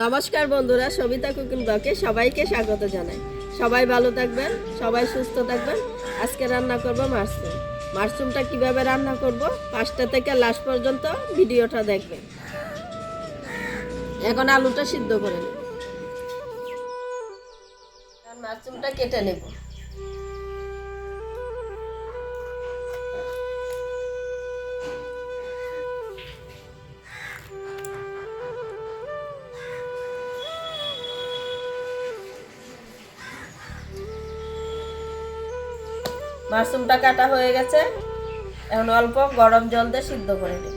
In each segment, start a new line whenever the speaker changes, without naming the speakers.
নমস্কার বন্ধুরা, সবিতা কুকিং ব্লগে সবাইকে স্বাগত জানাই। সবাই ভালো থাকবেন, সবাই সুস্থ থাকবেন। আজকে রান্না করব মাশরুম। মাশরুমটা কিভাবে রান্না করব ফার্স্ট থেকে লাস্ট পর্যন্ত ভিডিওটা দেখবেন। এখন আলুটা সিদ্ধ করে নেব। মাশরুমটা কেটে নেব। মাশরুমটা কাটা হয়ে গেছে, এখন অল্প গরম জল দিয়ে সিদ্ধ করে নেব।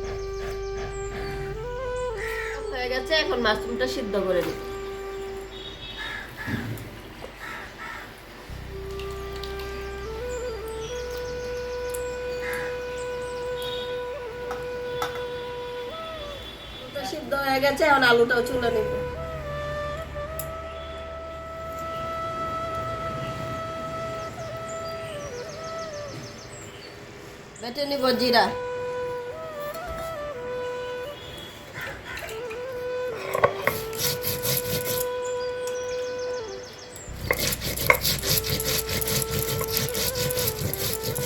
হয়ে গেছে, এখন মাশরুমটা সিদ্ধ করে নেব। সিদ্ধ হয়ে গেছে, এখন আলুটাও চুলে নেব। বেটে নিব জিরা,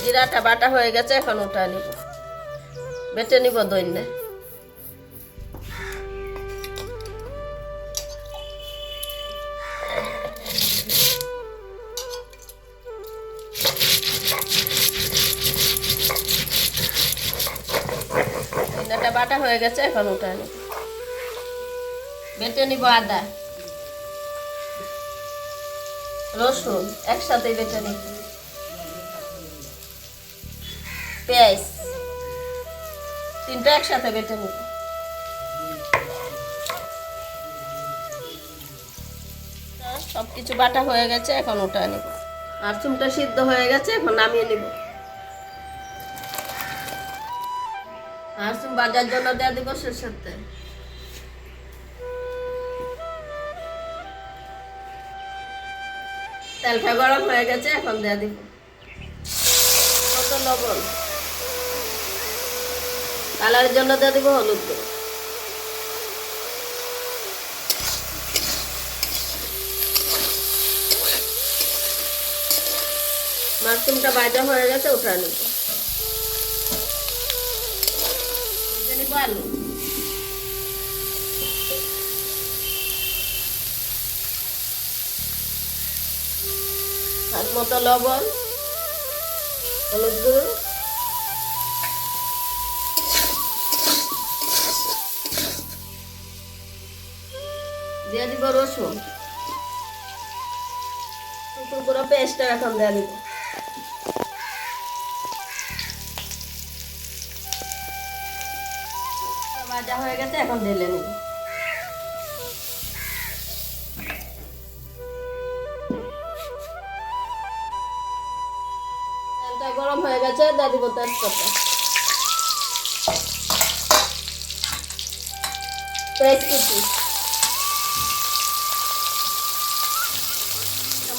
জিরাটা বাটা হয়ে গেছে, এখন ওটা নিব। বেটে নিব দইনে। দইনাটা বাটা হয়ে গেছে, এখন ওটা নিব। বেটে নিব আদা রসুন একসাথে বেটে নিব। পেঁয়াজ তিনটা একসাথে বেটে নিব। সবকিছু বাটা হয়ে গেছে, এখন ওটা নিব। মাশরুমটা সিদ্ধ হয়ে গেছে, এখন নামিয়ে নিব। মাশরুম ভাজার জন্য দিয়ে দিব সরষের তেল। তেলটা গরম হয়ে গেছে, এখন দিয়ে দিব লবণ। কালারের জন্য দিয়ে দিব হলুদ গুঁড়ো। মাশরুমটা ভাজা হয়ে গেছে, উঠা নিব। নিব আলু, স্বাদ মতো লবণ, হলুদ গুঁড়ো, দিয়ে দিব রসুন। পুরো পেস্টটা এখন দিয়ে দিব। ভাজা হয়ে গেছে, এখন ঢেলে নিব। তেলটা গরম হয়ে গেছে, দিয়ে দিব তেজপাতা, পেঁয়াজ কুচি,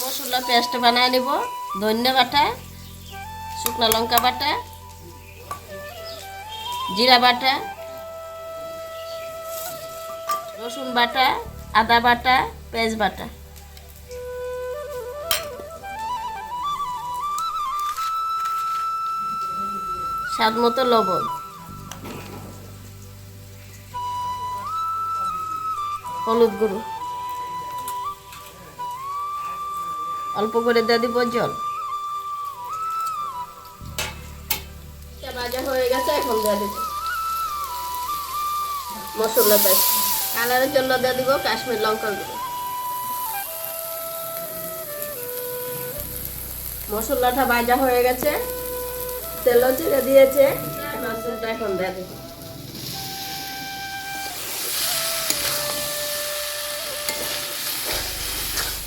মশলা পেস্ট বানায় নিব। ধনিয়া বাটা, শুকনো লঙ্কা বাটা, জিরা বাটা, রসুন বাটা, আদা বাটা, পেঁয়াজ বাটা। স্বাদ মতো লবণ, হলুদ গুঁড়ো, অল্প করে দিয়ে দিব জল। ভাজা হয়ে গেছে, এখন দিয়ে দিব মশলা পেস্ট। কালারের জন্য দিয়ে দিব কাশ্মীর লঙ্কার গুঁড়ো। মশলাটা ভাজা হয়ে গেছে, তেলও ছেড়ে দিয়েছে, মাশরুমটা এখন দিয়ে দিব।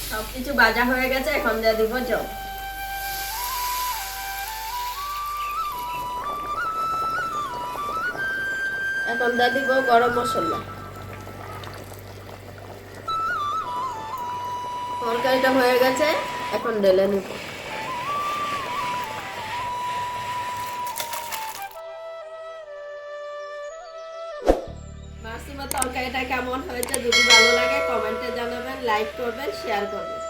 সবকিছু ভাজা হয়ে গেছে, এখন দিয়ে দিব জল। এখন দিয়ে দিব গরম মশলা। তরকারিটা হয়ে গেছে, এখন ঢেলে নিব। মাশরুমের তরকারিটা কেমন হয়েছে যদি ভালো লাগে লাইক করবেন, শেয়ার করবেন।